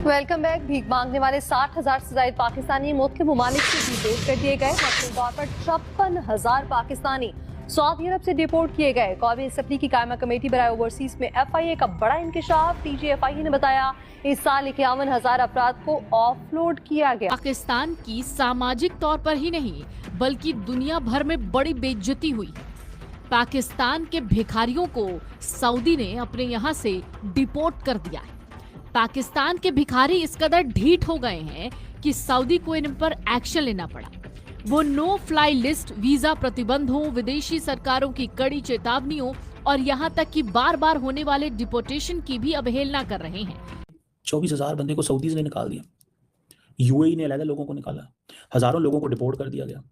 Welcome back. भीख मांगने वाले 60,000 से ज्यादा पाकिस्तानी मुख्य ममालिक से डिपोर्ट कर दिए गए। मसलन तौर पर 56,000 पाकिस्तानी सऊदी अरब से डिपोर्ट किए गए। कौमी असम्बली की कायमा कमेटी बराए ओवरसीज में FIA का बड़ा इंकशाफ। TGFIA ने बताया इस साल 51,000 अफराद को ऑफलोड किया गया। पाकिस्तान की सामाजिक तौर पर ही नहीं बल्कि दुनिया भर में बड़ी बेइज्जती हुई। पाकिस्तान के भिखारियों को सऊदी ने अपने यहाँ से डिपोर्ट कर दिया है। पाकिस्तान के भिखारी इस कदर ढीठ हो गए हैं कि सऊदी को इन पर एक्शन लेना पड़ा। वो नो फ्लाई लिस्ट, वीजा प्रतिबंधों, विदेशी सरकारों की कड़ी चेतावनियों और यहाँ तक कि बार बार होने वाले डिपोर्टेशन की भी अवहेलना कर रहे हैं। 24,000 बंदे को सऊदीज ने निकाल दिया। UAE ने अलग लोगों को निकाला। हजारों लोगों को डिपोर्ट कर दिया गया।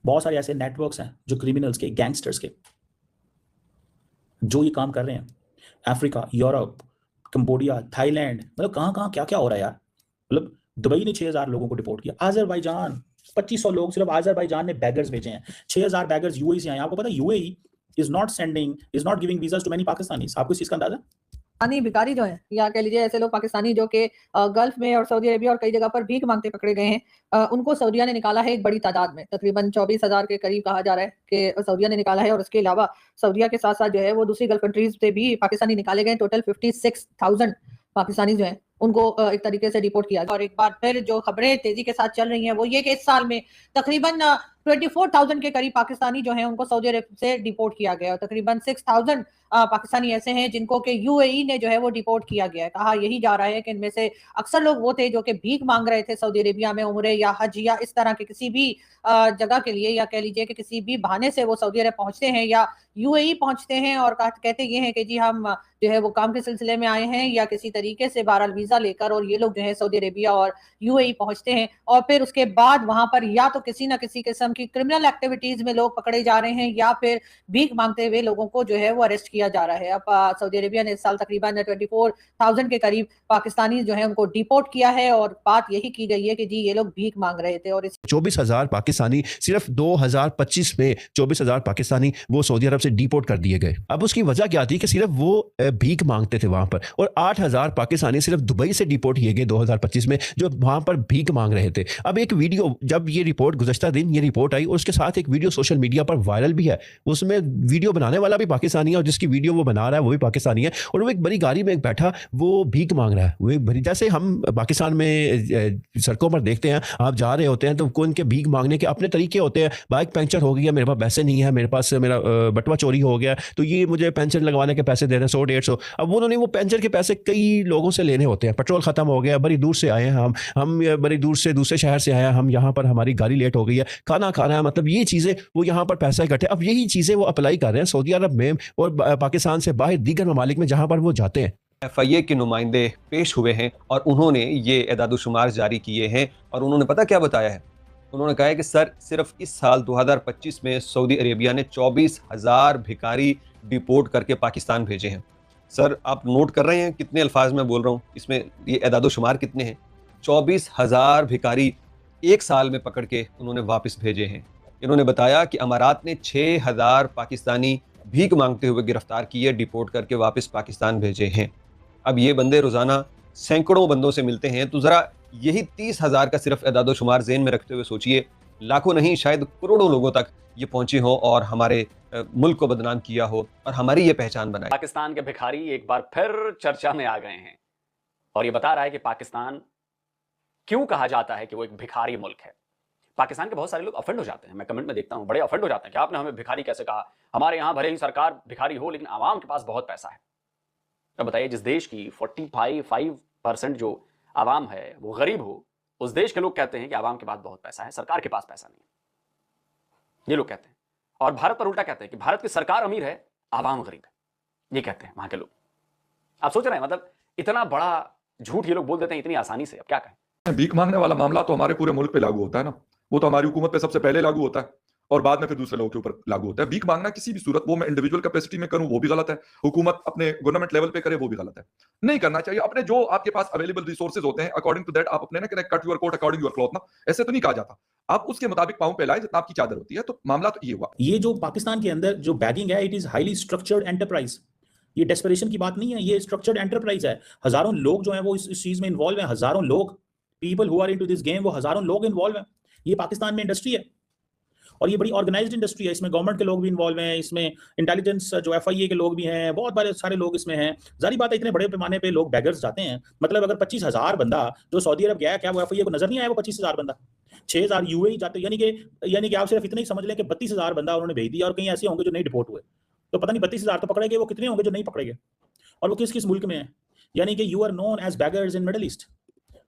बहुत सारे ऐसे नेटवर्क्स हैं जो क्रिमिनल्स के, गैंगस्टर्स के, जो ये काम कर रहे हैं। अफ्रीका, यूरोप, कंबोडिया, थाईलैंड, मतलब कहाँ क्या क्या हो रहा है यार। मतलब दुबई ने 6,000 लोगों को डिपोर्ट किया। आज़रबाईजान 2500 लोग सिर्फ आज़रबाईजान ने बैगर्स भेजे हैं। 6,000 बैगर्स UAE से आए। आपको पता है UAE is not giving visas to many Pakistanis. आपको इस चीज का अंदाजा? पाकिस्तानी भिखारी जो है या कह लीजिए ऐसे लोग पाकिस्तानी जो कि गल्फ में और सऊदी अरेबिया और कई जगह पर भीख मांगते पकड़े गए हैं, उनको सऊदीया ने निकाला है एक बड़ी तादाद में। तकरीबन 24,000 के करीब कहा जा रहा है कि सऊदीया ने निकाला है। और उसके अलावा सऊदीया के साथ साथ जो है वो दूसरी गल्फ कंट्रीज से भी पाकिस्तानी निकाले गए। टोटल 56,000 पाकिस्तानी जो है उनको एक तरीके से डिपोर्ट किया गया। और एक बार फिर जो खबरें तेजी के साथ चल रही हैं वो ये कि इस साल में तकरीबन 24,000 के करीब पाकिस्तानी जो हैं उनको सऊदी अरब से डिपोर्ट किया गया। और तकरीबन 6,000 पाकिस्तानी ऐसे हैं जिनको कि UAE ने जो है वो डिपोर्ट किया गया है। कहा यही जा रहा है कि इनमें से अक्सर लोग वो थे जो कि भीख मांग रहे थे सऊदी अरेबिया में उम्रे या हज या इस तरह के किसी भी जगह के लिए, या कह लीजिए कि किसी भी बहाने से वो सऊदी अरब पहुंचते हैं या UAE पहुंचते हैं और कहते ये हैं कि जी हम जो है वो काम के सिलसिले में आए हैं या किसी तरीके से बहरहाल वीजा लेकर, और ये लोग जो है सऊदी अरेबिया और UAE पहुंचते हैं। और फिर उसके बाद वहां पर या तो किसी ना किसी किस्म की क्रिमिनल एक्टिविटीज में लोग पकड़े जा रहे हैं या फिर भीख मांगते हुए लोगों को जो है वो अरेस्ट किया जा रहा है। अब सऊदी अरेबिया ने इस साल तकरीबन 24,000 के करीब पाकिस्तानी जो है उनको डिपोर्ट किया है। और बात यही की गई है कि जी ये लोग भीख मांग रहे थे। और 24,000 पाकिस्तानी सिर्फ 2025 में 24,000 पाकिस्तानी वो सऊदी अरब से डिपोर्ट कर दिए गए। अब उसकी वजह क्या थी कि सिर्फ वो भीख मांगते थे वहां पर, और 8,000 पाकिस्तानी सिर्फ दुबई से डिपोर्ट किए गए 2025 में जो वहां पर भीख मांग रहे थे। अब एक वीडियो, जब ये रिपोर्ट गुज़श्ता दिन ये रिपोर्ट आई और उसके साथ एक वीडियो सोशल मीडिया पर वायरल भी है। उसमें वीडियो बनाने वाला भी पाकिस्तानी है और जिसकी वीडियो वो बना रहा है वो भी पाकिस्तानी है। और वो एक बड़ी गाड़ी में एक बैठा वो भीख मांग रहा है। वो एक बड़ी, जैसे हम पाकिस्तान में सड़कों पर देखते हैं, आप जा रहे होते हैं तो उनके भीख मांगने के अपने तरीके होते हैं। बाइक पंचर हो गई है, मेरे पास पैसे नहीं है, मेरे पास मेरा बटवा चोरी हो गया तो ये मुझे पंचर लगवाने के पैसे दे रहे हैं 100-150। अब उन्होंने वो पंचर के पैसे कई लोगों से लेने होते हैं। पेट्रोल खत्म हो गया, बड़ी दूर से आए हैं हम बड़ी दूर से दूसरे शहर से आए हैं, हम यहाँ पर हमारी गाड़ी लेट हो गई है, खाना खाना है, मतलब ये चीज़ें वो यहाँ पर पैसा इकट्ठे। अब यही चीज़ें वो अप्लाई कर रहे हैं सऊदी अरब में और पाकिस्तान से बाहर दीगर ममालिक में जहाँ पर वो जाते हैं। FIA के नुमाइंदे पेश हुए हैं और उन्होंने ये एदादुशुमार जारी किए हैं। और उन्होंने पता क्या बताया है? उन्होंने कहा है कि सर सिर्फ इस साल 2025 में सऊदी अरेबिया ने 24,000 भिखारी डिपोर्ट करके पाकिस्तान भेजे हैं। सर आप नोट कर रहे हैं कितने अल्फाज में बोल रहा हूँ, इसमें ये एदादुशुमार कितने हैं? 24,000 भिखारी एक साल में पकड़ के उन्होंने वापस भेजे हैं। इन्होंने बताया कि अमारात ने 6,000 पाकिस्तानी भीख मांगते हुए गिरफ्तार किए, डिपोर्ट करके वापस पाकिस्तान भेजे हैं। अब ये बंदे रोज़ाना सैकड़ों बंदों से मिलते हैं, तो ज़रा यही 30,000 का सिर्फ एदादुशुमार ज़हन में रखते हुए सोचिए, लाखों नहीं शायद करोड़ों लोगों तक ये पहुंचे हो और हमारे मुल्क को बदनाम किया हो और हमारी ये पहचान बनाई। पाकिस्तान के भिखारी एक बार फिर चर्चा में आ गए हैं और ये बता रहा है कि पाकिस्तान क्यों कहा जाता है कि वो एक भिखारी मुल्क है। पाकिस्तान के बहुत सारे लोग ऑफेंड हो जाते हैं, मैं कमेंट में देखता हूं, बड़े ऑफेंड हो जाते हैं कि आपने हमें भिखारी कैसे कहा। हमारे यहाँ भले ही सरकार भिखारी हो लेकिन आवाम के पास बहुत पैसा है। अब बताइए, जिस देश की 45% जो आवाम है वो गरीब हो, उस देश के लोग कहते हैं कि आवाम के पास बहुत पैसा है, सरकार के पास पैसा नहीं है, ये लोग कहते हैं। और भारत पर उल्टा कहते हैं कि भारत की सरकार अमीर है, आवाम गरीब है, ये कहते हैं वहां के लोग। आप सोच रहे हैं मतलब इतना बड़ा झूठ ये लोग बोल देते हैं इतनी आसानी से। अब क्या कहें? भीख मांगने वाला मामला तो हमारे पूरे मुल्क पे लागू होता है ना, वो तो हमारी हुकूमत पे सबसे पहले लागू होता है और बाद में फिर दूसरे लोगों के ऊपर लागू होता है। भीख मांगना किसी भी सूरत, वो मैं इंडिविजुअल कैपेसिटी में करूं वो भी गलत है, हुकूमत अपने गवर्नमेंट लेवल पे करे वो भी गलत है। नहीं करना चाहिए। अपने जो आपके पास अवेलेबल रिसोर्सेज होते हैं अकॉर्डिंग टू दैट आप अपने ना cut your coat according your cloth ना, ऐसे तो नहीं कहा जाता। आप उसके मुताबिक पांव पे लाए जितना आपकी चादर होती है। तो मामला तो ये हुआ। ये जो पाकिस्तान के अंदर जो बैगिंग है, it is highly structured enterprise. ये डेस्परेशन की बात नहीं है, ये स्ट्रक्चर्ड एंटरप्राइज है। हजारों लोग जो हैं वो इस चीज में इन्वॉल्व हैं, हजारों लोग, people who are into this game, वो हजारों लोग इन्वॉल्व हैं। ये पाकिस्तान में इंडस्ट्री है और ये बड़ी ऑर्गेनाइज्ड इंडस्ट्री है। इसमें गवर्नमेंट के लोग भी इन्वॉल्व हैं, इसमें इंटेलिजेंस जो FIA के लोग भी हैं, बहुत बड़े सारे लोग इसमें हैं। जारी बात है, इतने बड़े पैमाने पे लोग बैगर्स जाते हैं। मतलब अगर 25,000 बंदा जो सऊदी अरब गया, क्या वो FIA को नजर नहीं आया वो 25,000 बंदा? 6,000 UAE जाते, यानी कि आप सिर्फ इतना ही समझ लें कि 32,000 बंदा उन्होंने भेज दिया, और कहीं ऐसे होंगे जो नहीं डिपोर्ट हुए। तो पता नहीं 32,000 तो पकड़ेंगे, वो कितने होंगे जो नहीं पकड़ेंगे, और वो किस किस मुल्क में है। यानी कि you are known as beggars in middle east.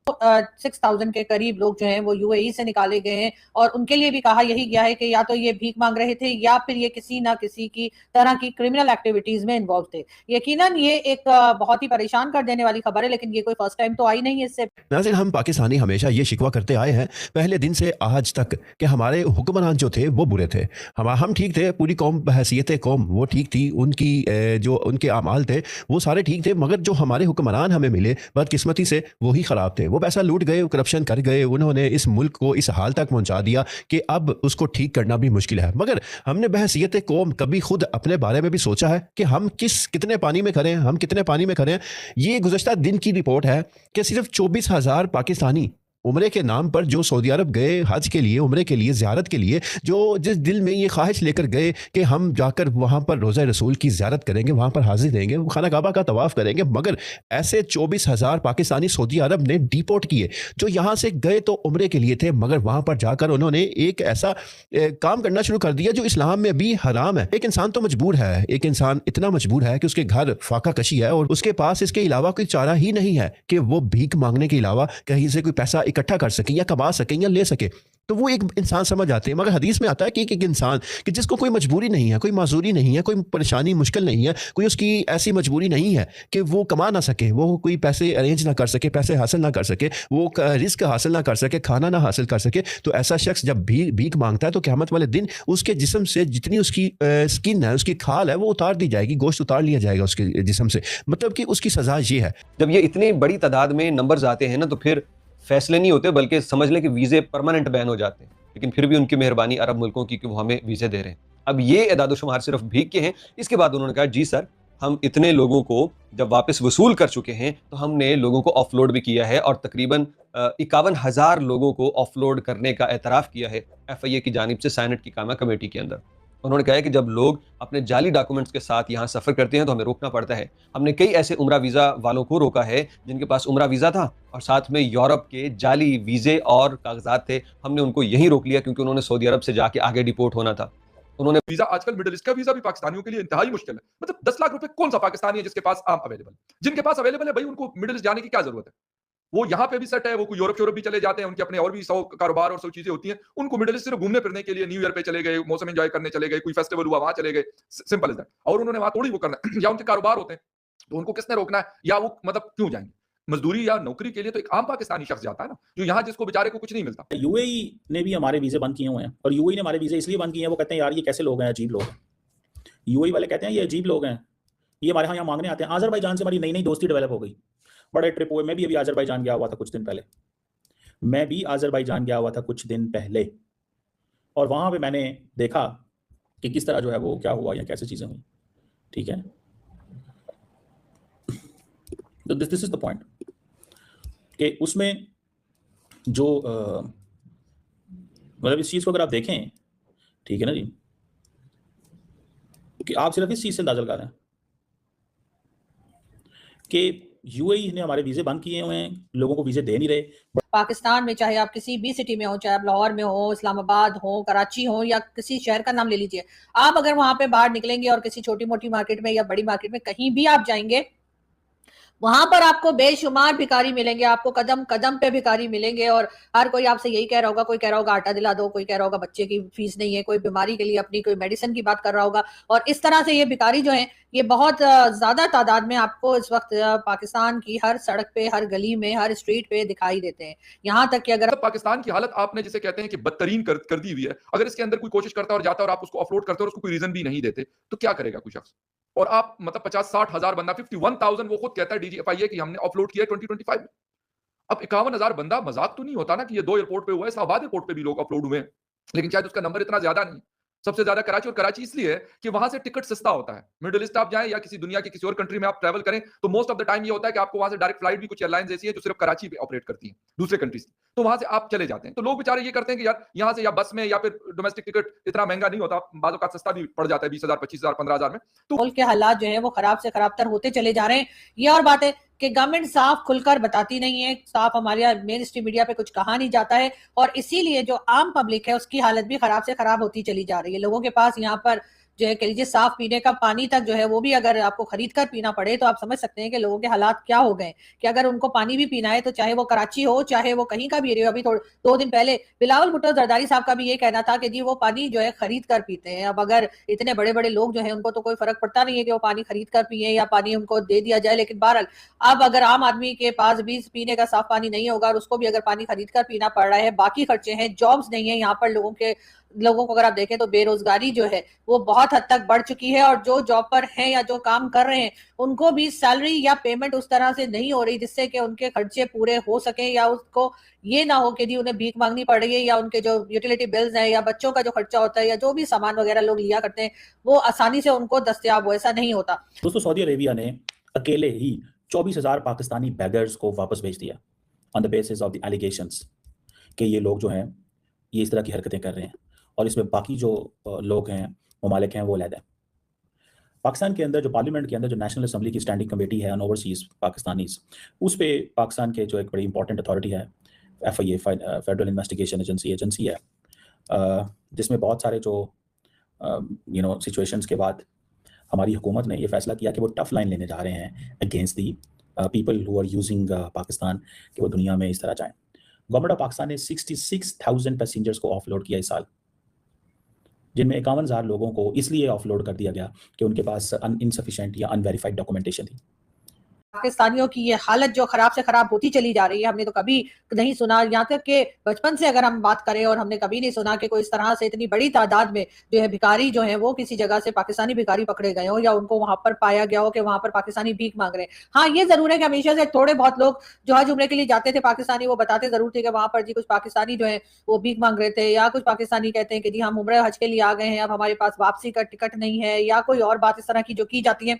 6,000 के करीब लोग जो हैं वो UAE से निकाले गए हैं, और उनके लिए भी कहा यही गया है कि या तो ये भीख मांग रहे थे या फिर ये किसी ना किसी की तरह की क्रिमिनल एक्टिविटीज में इन्वॉल्व थे। यकीनन ये एक बहुत ही परेशान कर देने वाली खबर है, लेकिन ये कोई फर्स्ट टाइम तो आई नहीं है। इससे नाज़रीन, हम पाकिस्तानी हमेशा ये शिकवा करते आए हैं पहले दिन से आज तक कि हमारे हुक्मरान जो थे वो बुरे थे। हम ठीक थे, पूरी कौम बहैसियत कौम वो ठीक थी, उनकी जो उनके अमाल थे वो सारे ठीक थे, मगर जो हमारे हुक्मरान हमें मिले बदकिस्मती से वही ख़राब थे। वो पैसा लूट गए, करप्शन कर गए, उन्होंने इस मुल्क को इस हाल तक पहुंचा दिया कि अब उसको ठीक करना भी मुश्किल है। मगर हमने बहैसियत कौम कभी खुद अपने बारे में भी सोचा है कि हम कितने पानी में खड़े हैं, हम कितने पानी में खड़े हैं? ये गुज़श्ता दिन की रिपोर्ट है कि सिर्फ 24,000 पाकिस्तानी उम्रे के नाम पर जो सऊदी अरब गए हज के लिए, उम्रे के लिए, ज़ियारत के लिए, जो जिस दिल में ये ख्वाहिश लेकर गए कि हम जाकर वहाँ पर रोज़ा रसूल की ज़ियारत करेंगे, वहाँ पर हाजिर देंगे, खाना काबा का तवाफ़ करेंगे, मगर ऐसे 24,000 पाकिस्तानी सऊदी अरब ने डिपोर्ट किए जो यहाँ से गए तो उम्रे के लिए थे, मगर वहाँ पर जाकर उन्होंने एक ऐसा काम करना शुरू कर दिया जो इस्लाम में भी हराम है। एक इंसान तो मजबूर है, एक इंसान इतना मजबूर है कि उसके घर फाका कशी है और उसके पास इसके अलावा कोई चारा ही नहीं है कि वो भीख मांगने के अलावा कहीं से कोई पैसा इकट्ठा कर सके या कमा सके या ले सके। तो वो एक इंसान समझ आते हैं। मगर हदीस में आता है कि एक इंसान कि जिसको कोई मजबूरी नहीं है, कोई माजूरी नहीं है, कोई परेशानी मुश्किल नहीं है, कोई उसकी ऐसी मजबूरी नहीं है कि वो कमा ना सके, वो कोई पैसे अरेंज ना कर सके, पैसे हासिल ना कर सके, वो रिस्क हासिल ना कर सके, खाना ना हासिल कर सके, तो ऐसा शख्स जब भीख मांगता है तो क़यामत वाले दिन उसके जिस्म से जितनी उसकी स्किन है, उसकी खाल है, वो उतार दी जाएगी, गोश्त उतार लिया जाएगा उसके जिस्म से। मतलब कि उसकी सज़ा ये है। जब ये इतनी बड़ी तादाद में नंबर्स आते हैं ना, तो फिर फैसले नहीं होते, बल्कि समझ लें कि वीज़े परमानेंट बैन हो जाते हैं। लेकिन फिर भी उनकी मेहरबानी अरब मुल्कों की कि वो हमें वीज़े दे रहे हैं। अब ये एदाद-ओ-शुमार सिर्फ भीख के हैं। इसके बाद उन्होंने कहा, जी सर, हम इतने लोगों को जब वापस वसूल कर चुके हैं तो हमने लोगों को ऑफलोड भी किया है, और तकरीबन 51,000 लोगों को ऑफलोड करने का एतराफ़ किया है FIA की जानिब से साइनेट की कायमा कमेटी के अंदर। उन्होंने कहा है कि जब लोग अपने जाली डॉक्यूमेंट्स के साथ यहाँ सफ़र करते हैं तो हमें रोकना पड़ता है। हमने कई ऐसे उम्रा वीज़ा वालों को रोका है जिनके पास उम्रा वीज़ा था और साथ में यूरोप के जाली वीज़े और कागजात थे। हमने उनको यहीं रोक लिया क्योंकि उन्होंने सऊदी अरब से जाके आगे डिपोर्ट होना था। उन्होंने वीजा, आजकल मिडिल ईस्ट का वीजा भी पाकिस्तानियों के लिए इंतहाई मुश्किल है। मतलब 10 लाख रुपए कौन सा पाकिस्तानी है जिसके पास आम अवेलेबल? जिनके पास अवेलेबल है भाई, उनको मिडिल ईस्ट जाने की क्या जरूरत है? वो यहाँ पे भी सेट है, वो कोई यूरोप भी चले जाते हैं, उनके अपने और भी 100 कारोबार और 100 चीजें होती हैं। उनको मिडिल ईस्ट सिर्फ घूमने फिरने के लिए, न्यू ईयर पे चले गए, मौसम एंजॉय करने चले गए, कोई फेस्टिवल हुआ वहां चले गए, सिंपल इज दैट। और उन्होंने वहां थोड़ी वो करना है या उनके कारोबार होते हैं, तो उनको किसने रोकना है? या वो मतलब क्यों जाएंगे? मजदूरी या नौकरी के लिए तो एक आम पाकिस्तानी शख्स जाता है ना, जो यहाँ जिसको बेचारे को कुछ नहीं मिलता। UAE ने भी हमारे वीजे बंद किए हुए हैं, और UAE ने हमारे वीजे इसलिए बंद किए हैं, वो कहते हैं यार ये कैसे लोग हैं, अजीब लोग हैं। UAE वाले कहते हैं ये अजीब लोग हैं, ये हमारे यहाँ मांगने आते हैं। आज़रबाईजान से हमारी नई नई दोस्ती डेवलप हो गई, बड़े ट्रिप हुए। मैं भी अभी आज़रबाईजान गया हुआ था कुछ दिन पहले, और वहाँ पे मैंने देखा कि किस तरह जो है वो क्या हुआ या कैसे चीज़ें हुई। ठीक है, तो दिस इज द पॉइंट कि उसमें जो मतलब इस चीज़ को अगर आप देखें, ठीक है ना जी, कि आप सिर्फ इस चीज़ से अंदाजा लगा रहे हैं कि UAE ने हमारे वीज़े बंद किए हुए हैं, लोगों को वीज़े दे नहीं रहे। पाकिस्तान में चाहे आप किसी भी सिटी में हो, चाहे आप लाहौर में हो, इस्लामाबाद हो, कराची हो, या किसी शहर का नाम ले लीजिए, आप अगर वहां पे बाहर निकलेंगे और किसी छोटी मोटी मार्केट में या बड़ी मार्केट में कहीं भी आप जाएंगे, वहां पर आपको बेशुमार भिखारी मिलेंगे, आपको कदम कदम पे भिखारी मिलेंगे, और हर कोई आपसे यही कह रहा होगा। कोई कह रहा होगा आटा दिला दो, कोई कह रहा होगा बच्चे की फीस नहीं है, कोई बीमारी के लिए अपनी कोई मेडिसिन की बात कर रहा होगा। और इस तरह से ये भिखारी जो हैं, ये बहुत ज्यादा तादाद में आपको इस वक्त पाकिस्तान की हर सड़क पे, हर गली में, हर स्ट्रीट पे दिखाई देते हैं। यहाँ तक कि अगर पाकिस्तान की हालत आपने जिसे कहते हैं कि बदतरीन कर दी हुई है, अगर इसके अंदर कोई कोशिश करता है और जाता है और आप उसको ऑफलोड करते हो और उसको कोई रीजन भी नहीं देते, तो क्या करेगा कोई शख्स? और आप मतलब 50-60 हजार बंदा, 51,000 वो खुद कहता है DGFIA कि हमने ऑफलोड किया 2025 में। अब 51,000 बंदा मजाक तो नहीं होता ना कि ये 2 एयरपोर्ट पे हुआ है, इस्लामाबाद एयरपोर्ट पे भी लोग अपलोड हुए हैं, लेकिन शायद उसका नंबर इतना ज्यादा नहीं। सबसे ज्यादा कराची, और कराची इसलिए है कि वहां से टिकट सस्ता होता है। मिडिल ईस्ट आप जाएं या किसी दुनिया की किसी और कंट्री में आप ट्रैवल करें तो मोस्ट ऑफ द टाइम ये होता है कि आपको वहां से डायरेक्ट फ्लाइट भी कुछ एयरलाइंस ऐसी है जो सिर्फ कराची पे ऑपरेट करती हैं दूसरे कंट्रीज, तो वहां से आप चले जाते हैं। तो लोग बेचारे ये करते हैं कि यार यहाँ से या बस में या फिर डोमेस्टिक टिकट इतना महंगा नहीं होता, बाज़ औक़ात सस्ता भी पड़ जाता है 20,000, 25,000, 15,000 में। तो मुल्क के हालात जो है वो खराब से खराब तर होते चले जा रहे हैं। ये और बात है कि गवर्नमेंट साफ खुलकर बताती नहीं है, साफ हमारे मेन स्ट्रीम मीडिया पे कुछ कहा नहीं जाता है, और इसीलिए जो आम पब्लिक है उसकी हालत भी खराब से खराब होती चली जा रही है। लोगों के पास यहाँ पर जो है कह लीजिए साफ पीने का पानी तक जो है वो भी अगर आपको खरीद कर पीना पड़े तो आप समझ सकते हैं कि लोगों के हालात क्या हो गए, कि अगर उनको पानी भी पीना है तो चाहे वो कराची हो चाहे वो कहीं का भी एरिया। अभी 2 दिन पहले बिलावल भुट्टो जरदारी साहब का भी ये कहना था कि जी वो पानी जो है खरीद कर पीते हैं। अब अगर इतने बड़े बड़े लोग जो है उनको तो कोई फर्क पड़ता नहीं है कि वो पानी खरीद कर पिए या पानी उनको दे दिया जाए, लेकिन बहरहाल अब अगर आम आदमी के पास भी पीने का साफ पानी नहीं होगा और उसको भी अगर पानी खरीद कर पीना पड़ रहा है, बाकी खर्चे हैं, जॉब्स नहीं है यहाँ पर लोगों को अगर आप देखें तो बेरोजगारी जो है वो बहुत हद तक बढ़ चुकी है, और जो जॉब पर हैं या जो काम कर रहे हैं उनको भी सैलरी या पेमेंट उस तरह से नहीं हो रही जिससे कि उनके खर्चे पूरे हो सके, या उसको ये ना हो कि जी उन्हें भीख मांगनी पड़ रही है, या उनके जो यूटिलिटी बिल्स हैं या बच्चों का जो खर्चा होता है या जो भी सामान वगैरह लोग लिया करते हैं वो आसानी से उनको दस्तयाब हो, ऐसा नहीं होता। दोस्तों, सऊदी अरेबिया ने अकेले ही 24,000 पाकिस्तानी बैगर्स को वापस भेज दिया on the basis of the allegations कि ये लोग जो हैं ये इस तरह की हरकतें कर रहे हैं, और इसमें बाकी जो लोग हैं ममालिक हैं वो अलग है। पाकिस्तान के अंदर जो पार्लियामेंट के अंदर जो नेशनल असम्बली की स्टैंडिंग कमेटी है ऑन ओवरसीज पाकिस्तानीज, उस पे पाकिस्तान के जो एक बड़ी इंपॉर्टेंट अथॉरिटी है FIA, फेडरल इन्वेस्टिगेशन एजेंसी है, जिसमें बहुत सारे जो सिचुएशंस के बाद हमारी हुकूमत ने ये फैसला किया कि वो टफ लाइन लेने जा रहे हैं against the people who are using Pakistan, कि वो दुनिया में इस तरह जाएं। गवर्नमेंट ऑफ पाकिस्तान ने 66,000 पैसेंजर्स को ऑफलोड किया इस साल, जिनमें 51,000 लोगों को इसलिए ऑफलोड कर दिया गया कि उनके पास इनसफिशिएंट या अनवेरीफाइड डॉक्यूमेंटेशन थी। पाकिस्तानियों की ये हालत जो खराब से खराब होती चली जा रही है, हमने तो कभी नहीं सुना, यहाँ तक कि बचपन से अगर हम बात करें और हमने कभी नहीं सुना कि कोई इस तरह से इतनी बड़ी तादाद में जो है भिखारी जो है वो किसी जगह से पाकिस्तानी भिखारी पकड़े गए हो या उनको वहां पर पाया गया हो कि वहां पर पाकिस्तानी भीख मांग रहे हैं। हाँ, ये जरूर है कि हमेशा से थोड़े बहुत लोग जो हज उम्रे के लिए जाते थे पाकिस्तानी, वो बताते जरूर थे कि वहां पर जी कुछ पाकिस्तानी जो है वो भीख मांग रहे थे, या कुछ पाकिस्तानी कहते हैं कि जी हम उम्रे हज के लिए आ गए हैं, अब हमारे पास वापसी का टिकट नहीं है, या कोई और बात इस तरह की जो की जाती है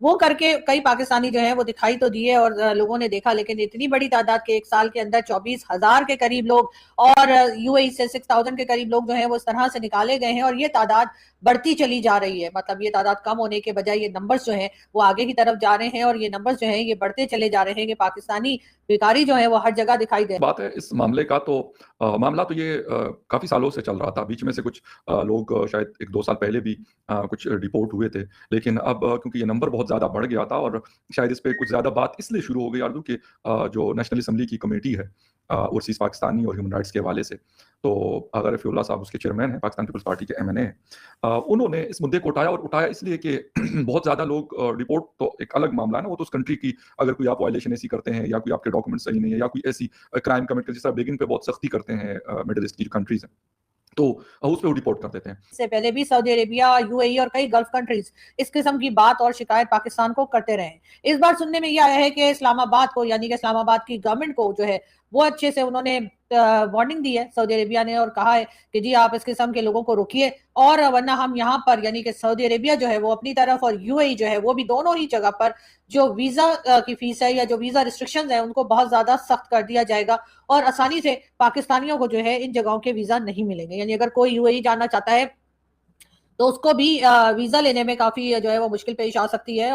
वो करके कई पाकिस्तानी जो है वो दिखाई तो दिए और लोगों ने देखा, लेकिन इतनी बड़ी तादाद के एक साल के अंदर 24,000 के करीब लोग और UAE से 6,000 के करीब लोग जो हैं वो इस तरह से निकाले गए हैं, और ये तादाद बढ़ती चली जा रही है। मतलब ये तादाद कम होने के बजाय ये नंबर्स जो हैं वो आगे की तरफ जा रहे हैं, और ये नंबर्स जो हैं ये बढ़ते चले जा रहे हैं कि पाकिस्तानी भिखारी जो है वो हर जगह दिखाई दे। बात है इस मामले का, तो मामला तो ये काफी सालों से चल रहा था। बीच में से कुछ लोग शायद 1-2 साल पहले भी कुछ डिपोर्ट हुए थे, लेकिन अब क्योंकि ये नंबर बहुत ज्यादा बढ़ गया था और शायद इस पे कुछ ज्यादा बात इसलिए शुरू हो गई यार, कि जो नेशनल असम्बली की कमेटी है ओवरसीज पाकिस्तानी और ह्यूमन राइट्स के हवाले से, तो अगर रफीउल्लाह साहब उसके चेयरमैन हैं, पाकिस्तान पीपल्स पार्टी के MNA हैं, उन्होंने इस मुद्दे को उठाया, और उठाया इसलिए कि बहुत ज़्यादा लोग डिपोर्ट तो एक अलग मामला है ना, वो तो उस कंट्री की अगर कोई आप वायलेशन ऐसी करते हैं या कोई आपके डॉक्यूमेंट सही नहीं है या कोई ऐसी क्राइम कमिट कर, जिस तरह बेगिंग पे बहुत सख्ती करते हैं मिडिल ईस्ट की कंट्रीज हैं, तो उस पे वो रिपोर्ट कर देते हैं। इससे पहले भी सऊदी अरेबिया, UAE और कई गल्फ कंट्रीज इस किस्म की बात और शिकायत पाकिस्तान को करते रहे। इस बार सुनने में यह आया है कि इस्लामाबाद को, यानी कि इस्लामाबाद की गवर्नमेंट को जो है वो अच्छे से उन्होंने वार्निंग दी है सऊदी अरेबिया ने, और कहा है कि जी आप इस किस्म के लोगों को रोकिए, और वरना हम यहाँ पर यानी कि सऊदी अरेबिया जो है वो अपनी तरफ और UAE जो है वो भी दोनों ही जगह पर जो वीजा की फीस है या जो वीजा रिस्ट्रिक्शंस है उनको बहुत ज्यादा सख्त कर दिया जाएगा, और आसानी से पाकिस्तानियों को जो है इन जगहों के वीजा नहीं मिलेंगे। यानी अगर कोई UAE जाना चाहता है तो उसको भी वीजा लेने में काफी जो है वो मुश्किल पेश आ सकती है।